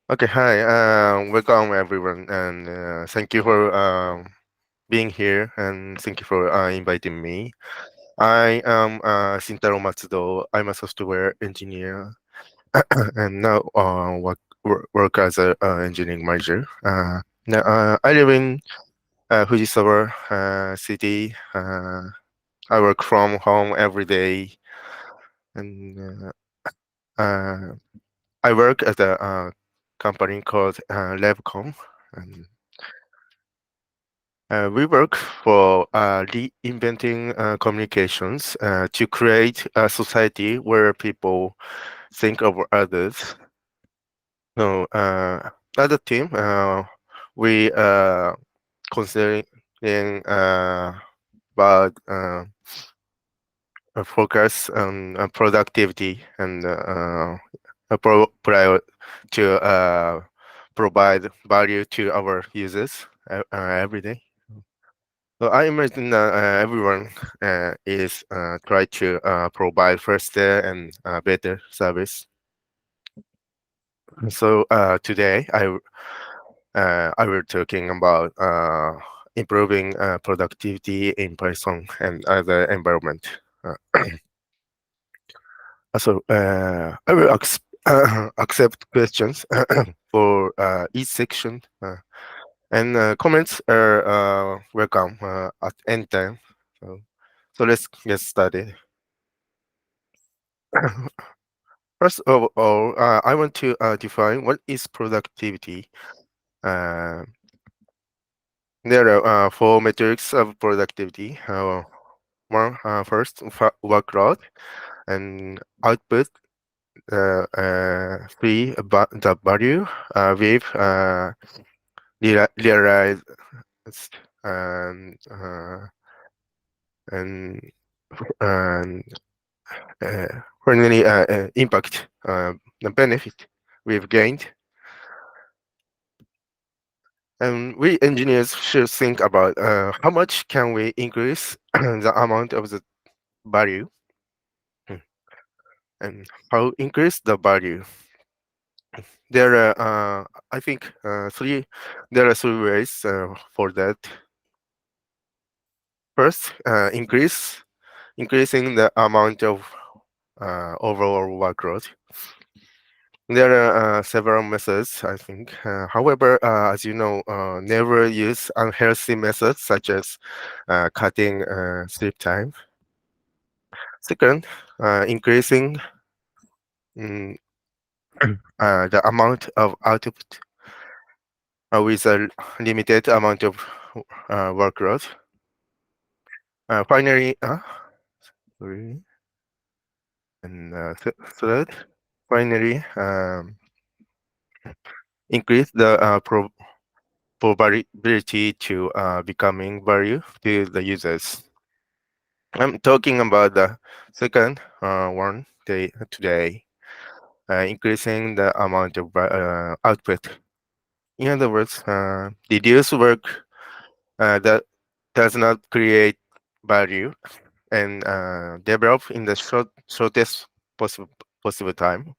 Okay, hi. Welcome everyone, and thank you for being here, and thank you for inviting me. I am Shintaro Matsudo. I'm a software engineer, and now work as a engineering manager. Now, I live in Fujisawa city. I work from home every day, and uh, I work at a company called RevComm. And we work for reinventing communications to create a society where people think of others. So, as a team, we considering about a focus on productivity and prior to provide value to our users every day. So I imagine that everyone is try to provide faster and better service. So today I will talking about improving productivity in Python and other environment. I will accept questions for each section, and comments are welcome at any time. So, so let's get started. First of all, I want to define what is productivity. Uh, there are four metrics of productivity. First, workload and output. Three, the value with realized and and and finally impact the benefit we've gained. And we engineers should think about how much can we increase the amount of the value, mm, and how increase the value. There are, I think, there are three ways for that. First, increasing the amount of overall workload. There are several methods, I think. However, as you know, never use unhealthy methods such as cutting sleep time. Second, increasing mm, the amount of output with a limited amount of workload. Finally, sorry, and third, finally, increase the probability to becoming value to the users. I'm talking about the second one today, increasing the amount of output. In other words, reduce work that does not create value and develop in the shortest possible time.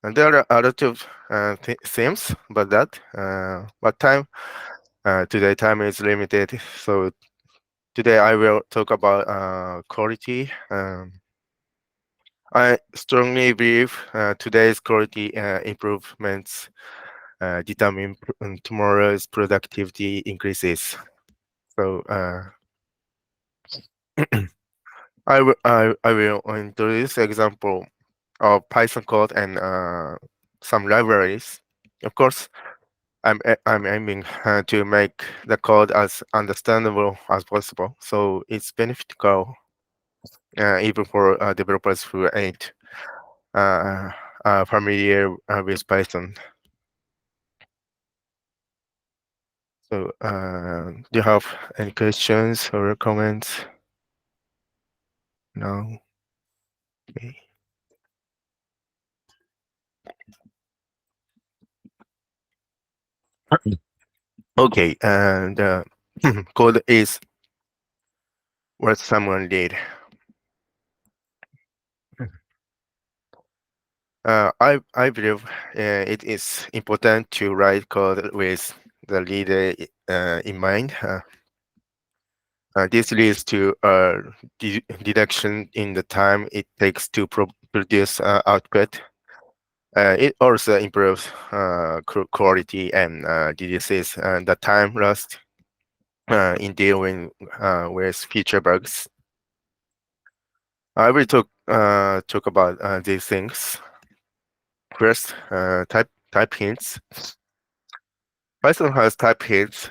And there are a lot of themes about that, but today time is limited, so today I will talk about quality. I strongly believe today's quality improvements determine tomorrow's productivity increases. So I will introduce example of Python code and some libraries. Of course, I'm aiming to make the code as understandable as possible, so it's beneficial even for developers who ain't uh, familiar with Python. So, do you have any questions or comments? No. Okay. Okay, and code is what someone did. I believe it is important to write code with the leader in mind. This leads to deduction in the time it takes to produce output. It also improves quality and reduces the time lost in dealing with future bugs. I will talk about these things. First, type hints. Python has type hints,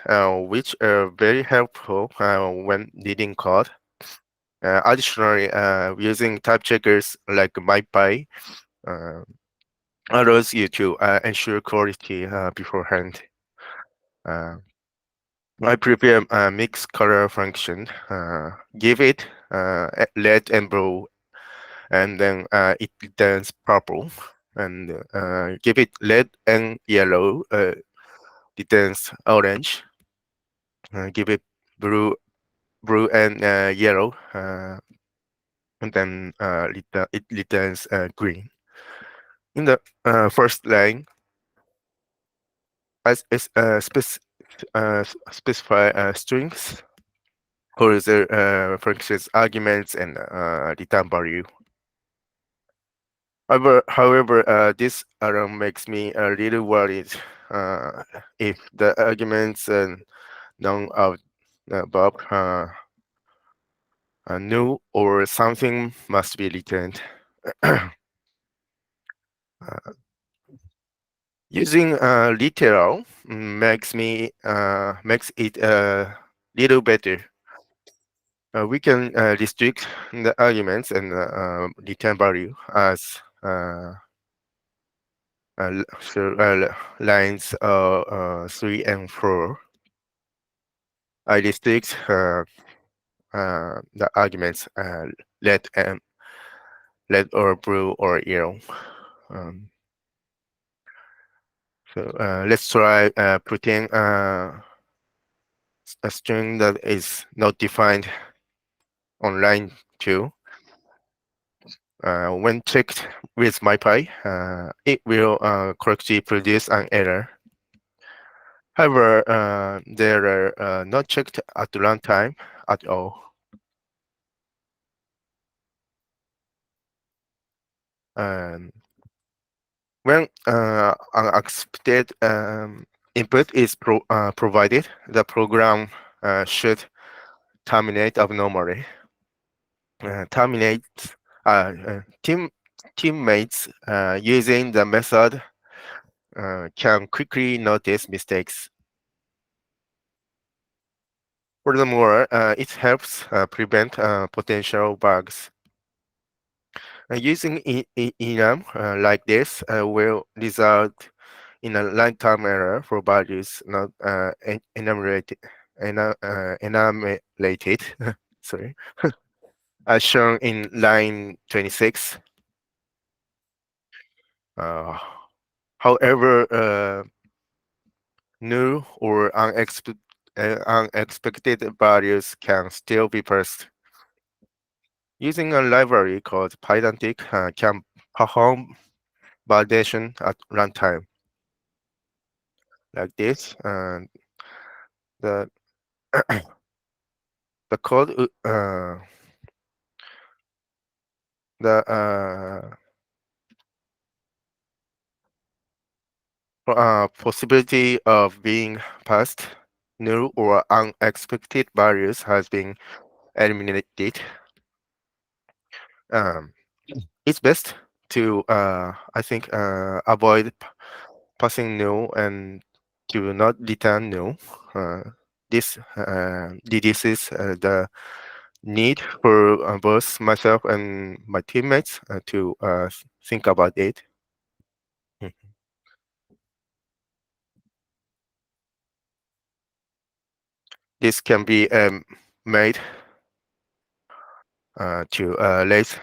which are very helpful when reading code. Additionally, using type checkers like MyPy uh, allows you to ensure quality beforehand. Uh, I prepare a mix color function, give it red and blue, and then it returns purple, and give it red and yellow, returns orange, give it blue and yellow, and then it returns green. In the first line, specify strings for the functions arguments and return value. However, this makes me a little worried if the arguments and none of the above new or something must be returned. Using literal makes it a little better. We can restrict the arguments and return value as lines 3 and 4. I restrict the arguments red and red or blue or yellow. Um, let's try putting a string that is not defined on line 2. When checked with MyPy, it will correctly produce an error. However, they are not checked at runtime at all. Um, when unexpected input is provided, the program should terminate abnormally. Terminates teammates using the method can quickly notice mistakes. Furthermore, it helps prevent potential bugs. Using enum like this will result in a runtime error for values not enumerated, sorry, as shown in line 26. Uh, However, new or unexpected values can still be parsed. Using a library called Pydantic can perform validation at runtime like this. And the the code the possibility of being passed new or unexpected values has been eliminated. Um, it's best to I think avoid passing null and to not return null. This reduces the need for both myself and my teammates to think about it. Mm. This can be made to raise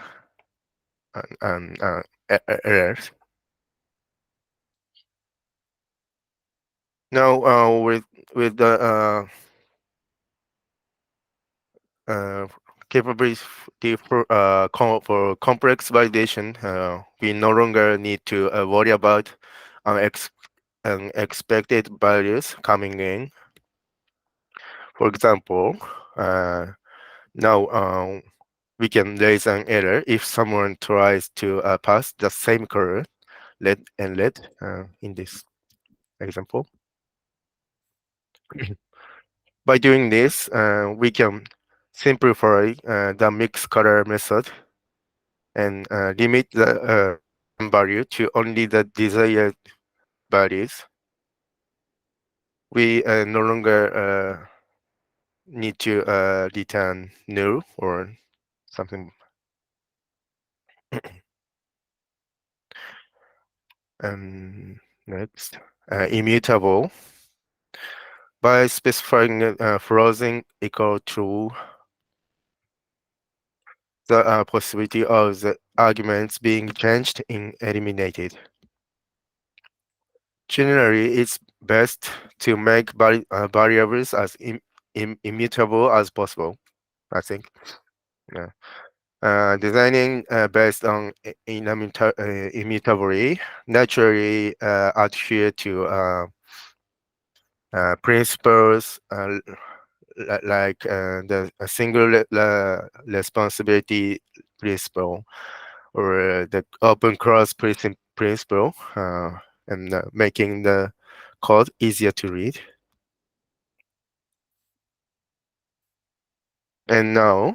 errors. Now, with the capability for complex validation, we no longer need to worry about unex- unexpected values coming in. For example, uh, now we can raise an error if someone tries to pass the same color, red and red, in this example. By doing this, we can simplify the mixed color method and limit the value to only the desired values. We no longer need to return null or something. Next, immutable. By specifying frozen equal true, the possibility of the arguments being changed is eliminated. Generally, it's best to make variables as immutable as possible, I think. Yeah. Designing based on immutability naturally adhere to principles like the single responsibility principle or the open cross principle, and making the code easier to read. And now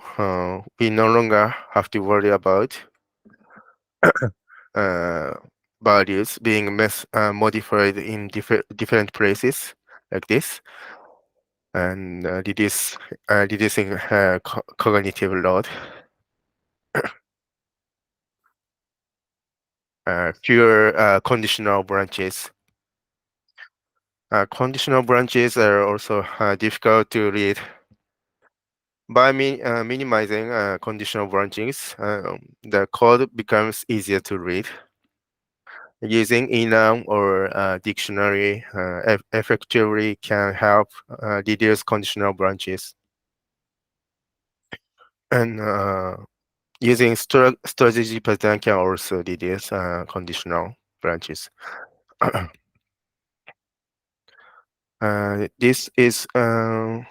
we no longer have to worry about uh, values being modified in different places like this, and reducing cognitive load. Fewer conditional branches. Conditional branches are also difficult to read. By minimizing conditional branches, the code becomes easier to read. Using enum or dictionary effectively can help reduce conditional branches. And using strategy pattern can also reduce conditional branches. This is a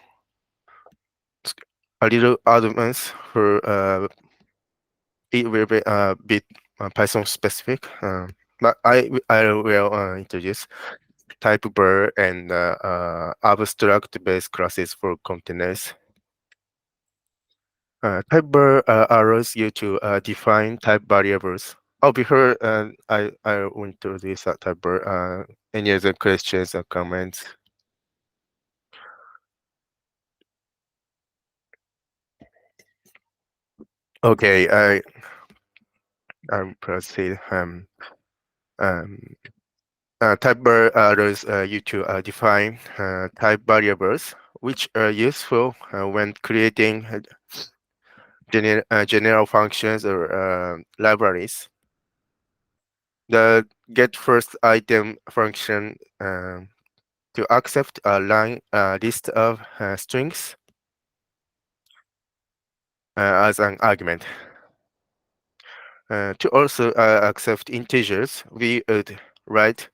little advanced for it will be a bit Python specific, but I will introduce type var and abstract based classes for containers. Type var allows you to define type variables. Oh, before I went to this type var, any other questions or comments? Okay, I proceed. Um, Type var allows you to define type variables, which are useful when creating general functions or libraries. The get first item function to accept a line list of strings as an argument. To also accept integers, we would write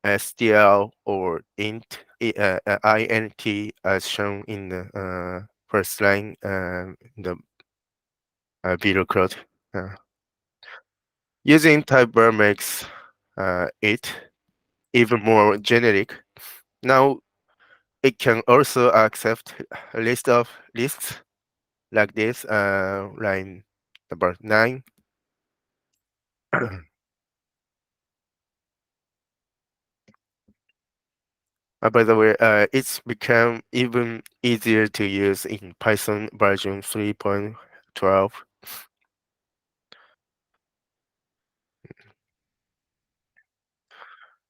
stl or int int as shown in the first line in the below code. Uh, Using type var makes it even more generic. Now it can also accept a list of lists like this, line number 9. By the way, it's become even easier to use in Python version 3.12.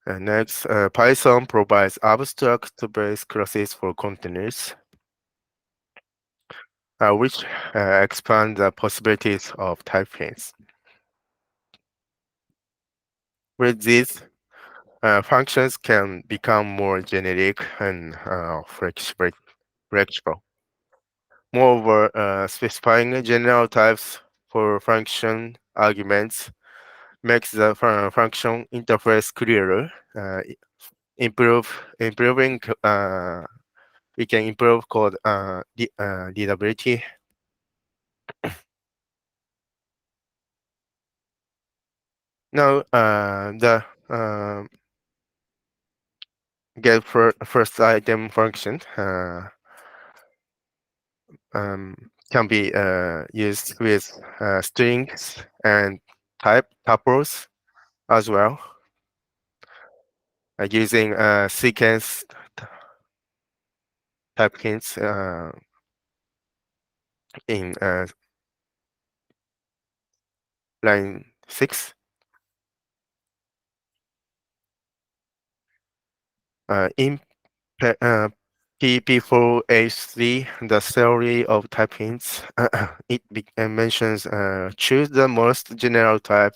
Next, Python provides abstract-based classes for containers, which expand the possibilities of typeface. With these, functions can become more generic and flexible. Moreover, specifying general types for function arguments makes the function interface clearer. Improving we can improve code readability. Now the get first item function can be used with strings and tuples as well, using sequence type hints in line 6. In PP4H3, the theory of type hints, mentions choose the most general type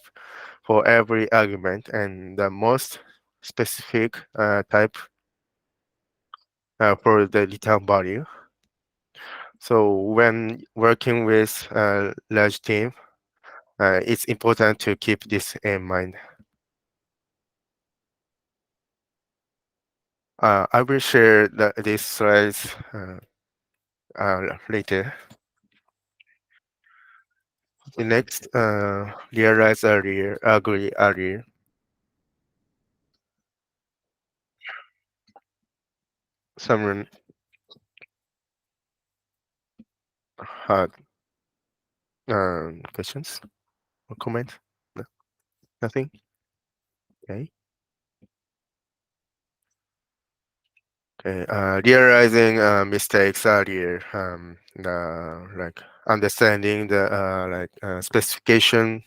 for every argument and the most specific type for the return value. So when working with a large team, it's important to keep this in mind. I will share these slides later. The next, realize earlier, agree earlier. Someone had questions or comment? No, nothing? Okay. Okay. Realizing mistakes earlier, like understanding the specification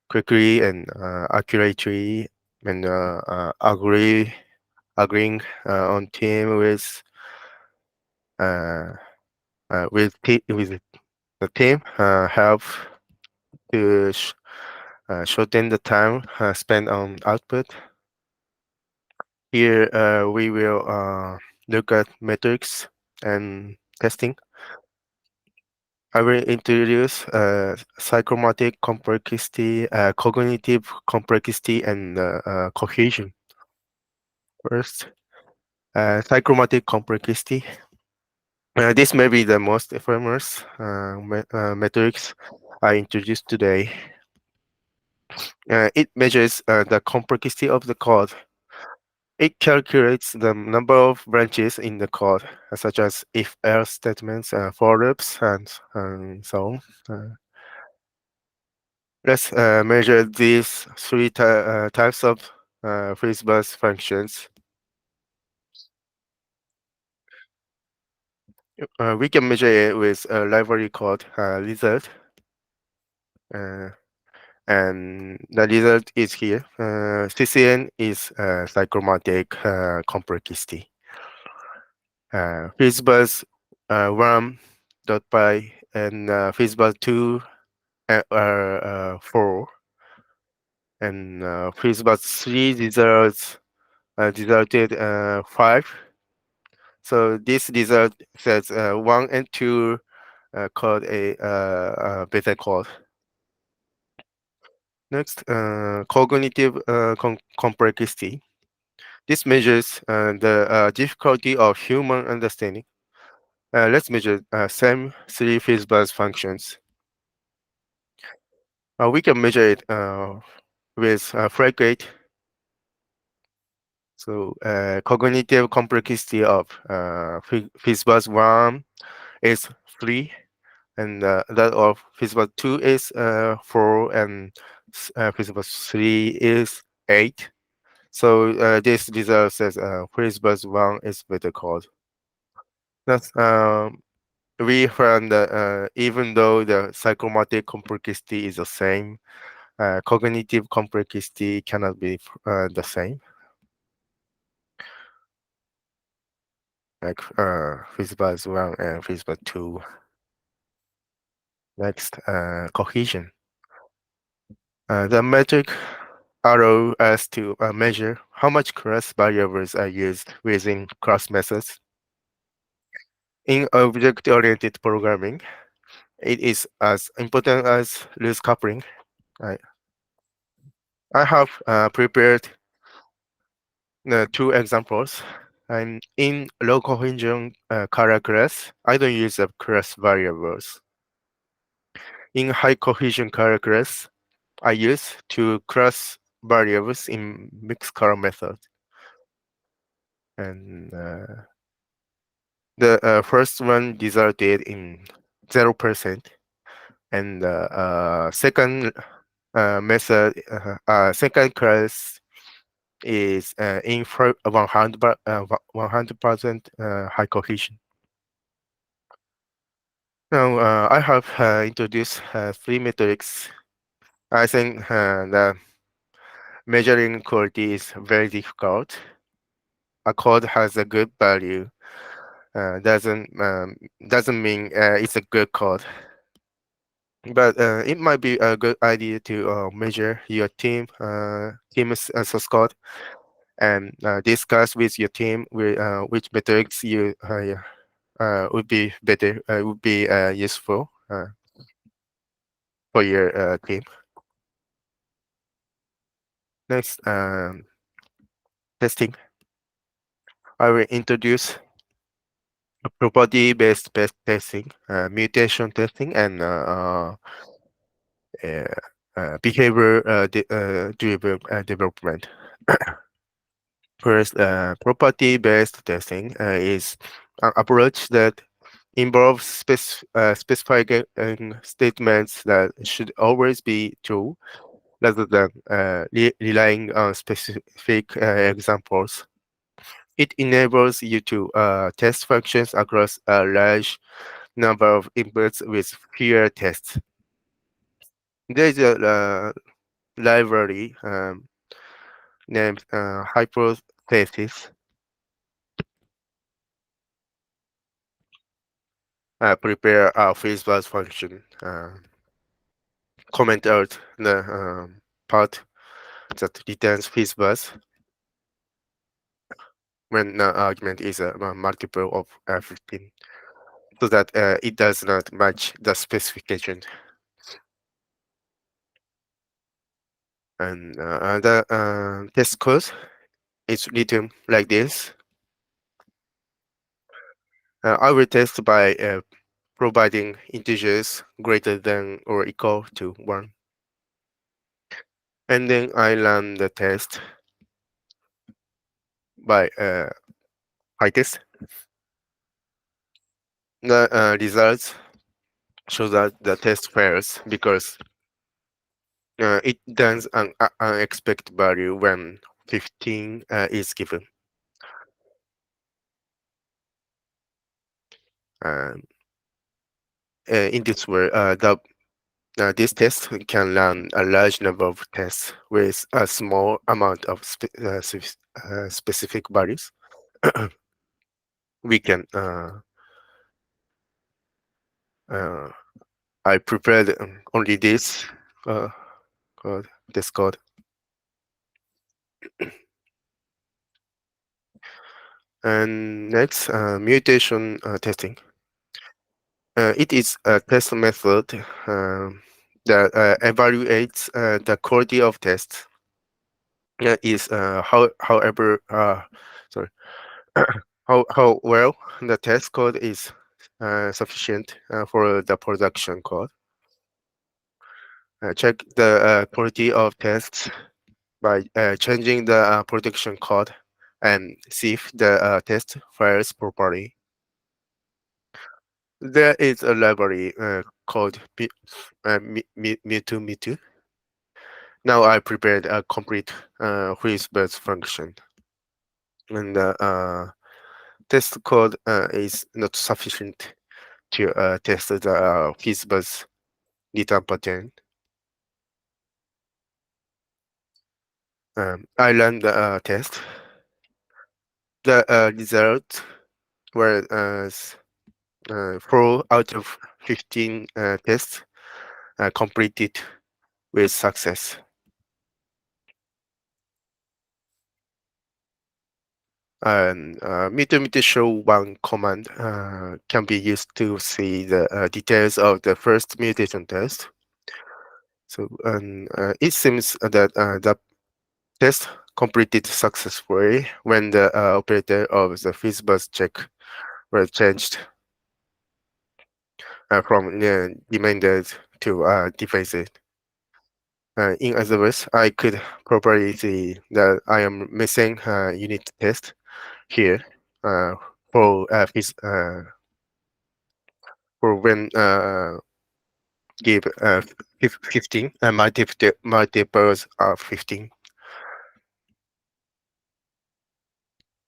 quickly and accurately, and agreeing on team uh, with the team help to shorten the time spent on output. Here we will look at metrics and testing. I will introduce psychomotor complexity, cognitive complexity, and cohesion. First, psychomotor complexity. This may be the most famous metrics I introduced today. It measures the complexity of the code. It calculates the number of branches in the code, such as if-else statements, for loops, and so on. Let's measure these three types of FreeBus functions. We can measure it with a library called result, and the result is here. CCN is cyclomatic complexity. FreeBus 1.py and FreeBus 2 are 4, and FreeBus 3 resulted 5. So this result says 1 and 2 called a beta code. Next, cognitive complexity. This measures the difficulty of human understanding. Let's measure same three FreeBus functions. We can measure it with frag rate. So cognitive complexity of FreeBus 1 is 3, and that of FreeBus 2 is 4, and FreeBus 3 is 8. So this result says FreeBus 1 is better code. That's we found that even though the psychomotor complexity is the same, cognitive complexity cannot be the same. Like FreeBus 1 and FreeBus 2. Next, cohesion. The metric allows us to measure how much cross variables are used within class methods. In object-oriented programming, it is as important as loose coupling. I, I have prepared two examples. And in low cohesion color class, I don't use the class variables. In high cohesion color class, I use two class variables in mixed color method. And the first one resulted in 0%, and the second second class is in 100% high cohesion. Now, I have introduced three metrics. I think the measuring quality is very difficult. A code has a good value doesn't mean it's a good code. But it might be a good idea to measure your team's source code and discuss with your team which metrics you would be better would be useful for your team. Next, testing. I will introduce property-based testing, mutation testing, and behavior driven development. First, property-based testing is an approach that involves specifying statements that should always be true rather than relying on specific examples. It enables you to test functions across a large number of inputs with fewer tests. There is a library named hypothesis. Prepare a phase function. Comment out the part that returns phase when the argument is a multiple of 15, so that it does not match the specification. And the test code is written like this. I will test by providing integers greater than or equal to 1. And then I run the test by PyTest. The results show that the test fails because it does an unexpected value when 15 is given. Um, in this way, this test can run a large number of tests with a small amount of specific values. We can I prepared only this code, this code. And next, mutation testing. It is a test method that evaluates the quality of tests. Is however, sorry, how well the test code is sufficient for the production code. Check the quality of tests by changing the production code and see if the test fires properly. There is a library called me2. Now I prepared a complete whisbers function. And the test code is not sufficient to test the whisbers return pattern. I ran the test. The result were 4 out of 15 tests completed with success. And meter show one command can be used to see the details of the first mutation test. So it seems that the test completed successfully when the operator of the fizzbuzz check were changed from demanded to deficit. In other words, I could properly see that I am missing unit test here uh, for for when give 15 multiples of 15,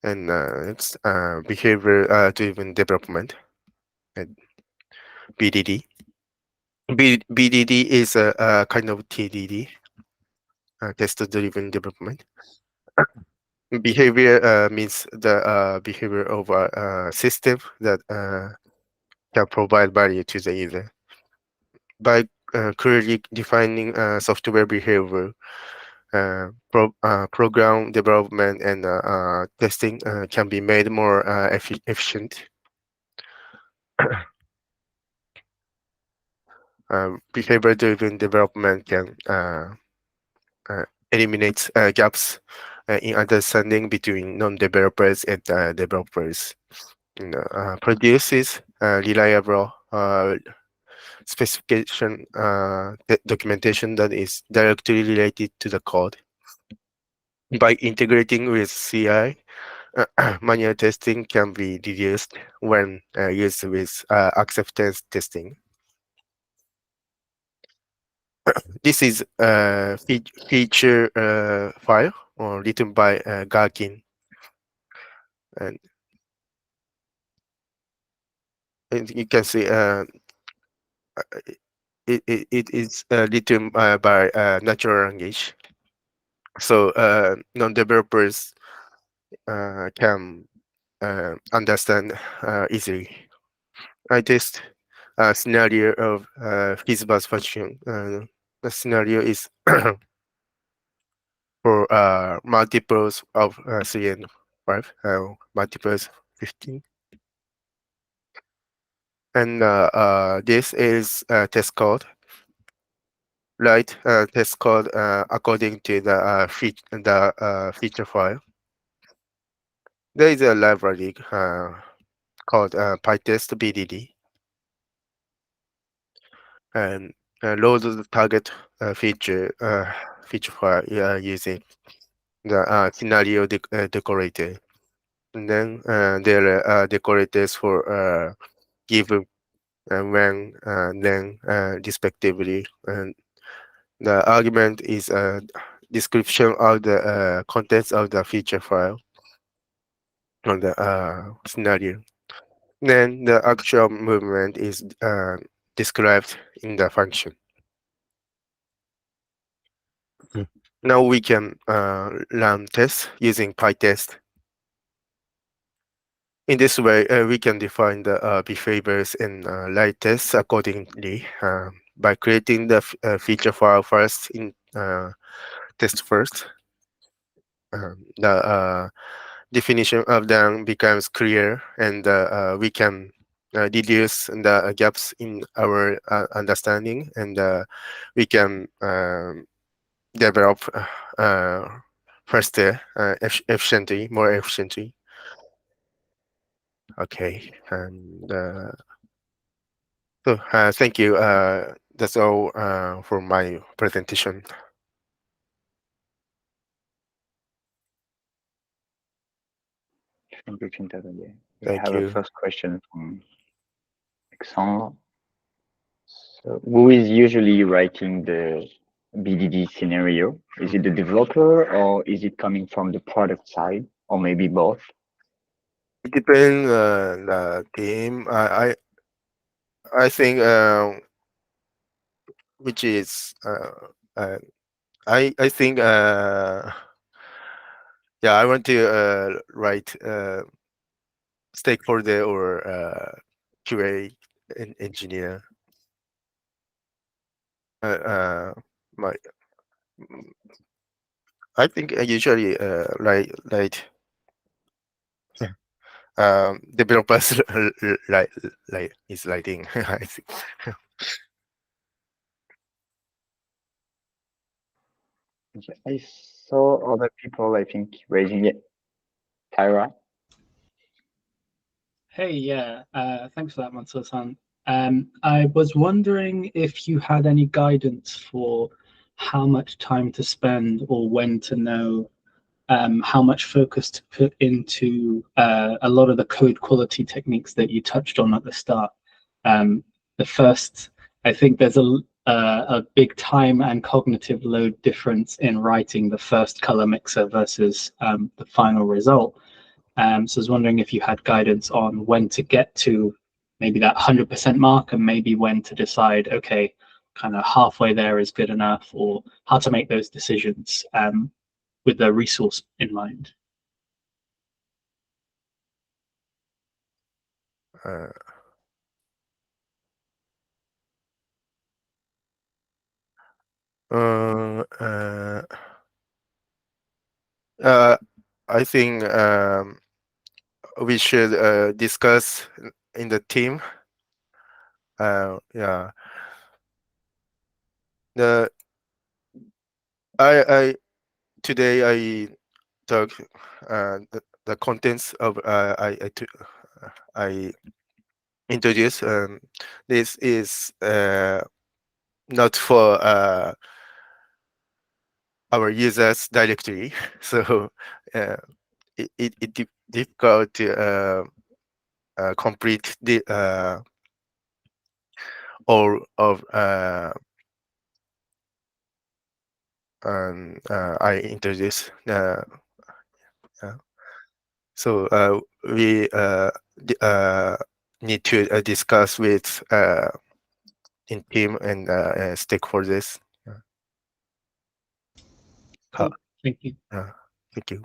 and it's behavior driven development and BDD. BDD is a kind of TDD, test driven development. Behavior means the behavior of a system that can provide value to the user. By clearly defining software behavior, program development and testing can be made more efficient. Behavior-driven development can uh, eliminate gaps in understanding between non-developers and developers. Produces reliable specification documentation that is directly related to the code. By integrating with CI, manual testing can be reduced when used with acceptance testing. This is a feature file written by Garkin, and you can see it is written by natural language, so non-developers can understand easily. I test a scenario of fizzbuzz function. The scenario is for multiples of 3 and 5, multiples 15. And this is test code, right? Test code according to the feature file. There is a library called pytest-bdd, and load the target feature file using the scenario decorator. And then there are decorators for given when then respectively. And the argument is a description of the contents of the feature file on the scenario. Then the actual movement is described in the function. Mm. Now we can run tests using PyTest. In this way, we can define the behaviors and write tests accordingly by creating the feature file first in test first. The definition of them becomes clear, and we can deduce the gaps in our understanding, and we can develop faster, efficiently, more efficiently. Okay, and so thank you. That's all for my presentation. Thank you, Shintaro. We Thank have a you. first question from Alexandre. So, who is usually writing the BDD scenario? Is it the developer or is it coming from the product side or maybe both? It depends on the team. I think which is uh, I think yeah, I want to write stakeholder or QA engineer. Uh, uh, my I think I usually write developers like is writing. I think. I saw other people, I think, raising it. Tyra? Hey, yeah, thanks for that, Matsuo-san. I was wondering if you had any guidance for how much time to spend or when to know how much focus to put into a lot of the code quality techniques that you touched on at the start. The first, I think there's a big time and cognitive load difference in writing the first color mixer versus the final result. So I was wondering if you had guidance on when to get to maybe that 100% mark and maybe when to decide, okay, kind of halfway there is good enough, or how to make those decisions with the resource in mind. Uh, uh, uh, I think we should discuss in the team. Yeah. The I today I talk the contents of I introduce. This is not for our users directly, so it difficult to complete the all of I introduce. So we need to discuss with in team and stakeholders. Cool. Thank you. Thank you.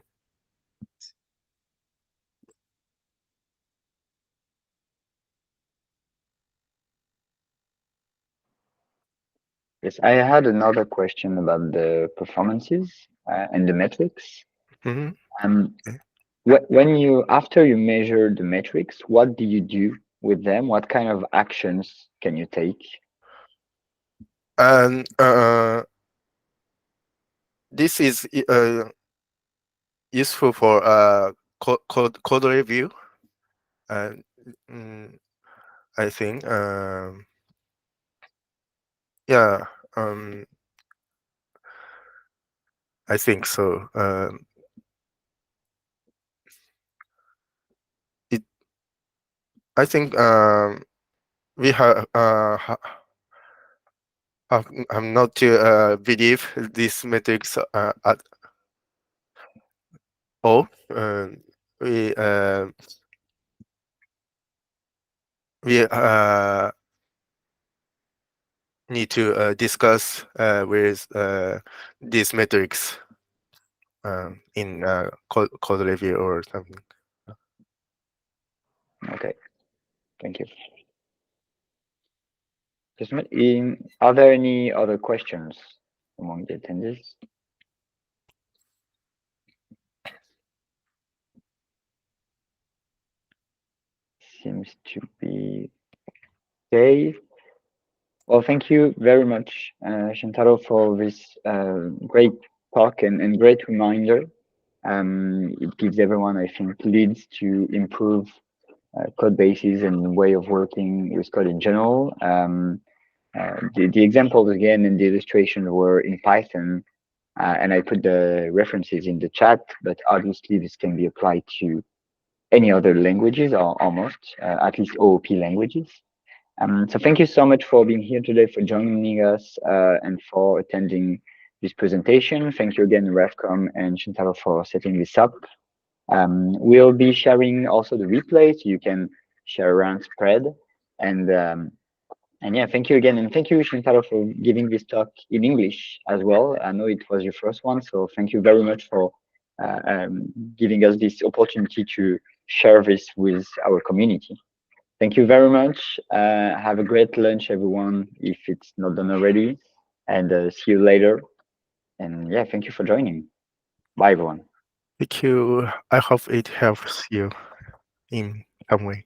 Yes, I had another question about the performances and the metrics. Mm-hmm. Okay. When you after you measure the metrics, what do you do with them? What kind of actions can you take? And this is useful for code review. And I think yeah, I think so. It I think we have not to believe these metrics at all. We we need to discuss with these metrics in code review or something. Okay, thank you. Are there any other questions among the attendees? Seems to be okay. Well, thank you very much, Shintaro, for this great talk and great reminder. It gives everyone, I think, leads to improve code bases and way of working with code in general. The examples again and the illustrations were in Python, and I put the references in the chat, but obviously this can be applied to any other languages or almost, at least OOP languages. So thank you so much for being here today, for joining us, and for attending this presentation. Thank you again, RevComm and Shintaro, for setting this up. We'll be sharing also the replay, so you can share around spread. And yeah, thank you again, and thank you, Shintaro, for giving this talk in English as well. I know it was your first one, so thank you very much for giving us this opportunity to share this with our community. Thank you very much. Have a great lunch, everyone, if it's not done already, and see you later. And yeah, thank you for joining. Bye, everyone. Thank you. I hope it helps you. in some way.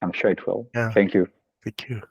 I'm sure it will. Yeah. Thank you. Thank you.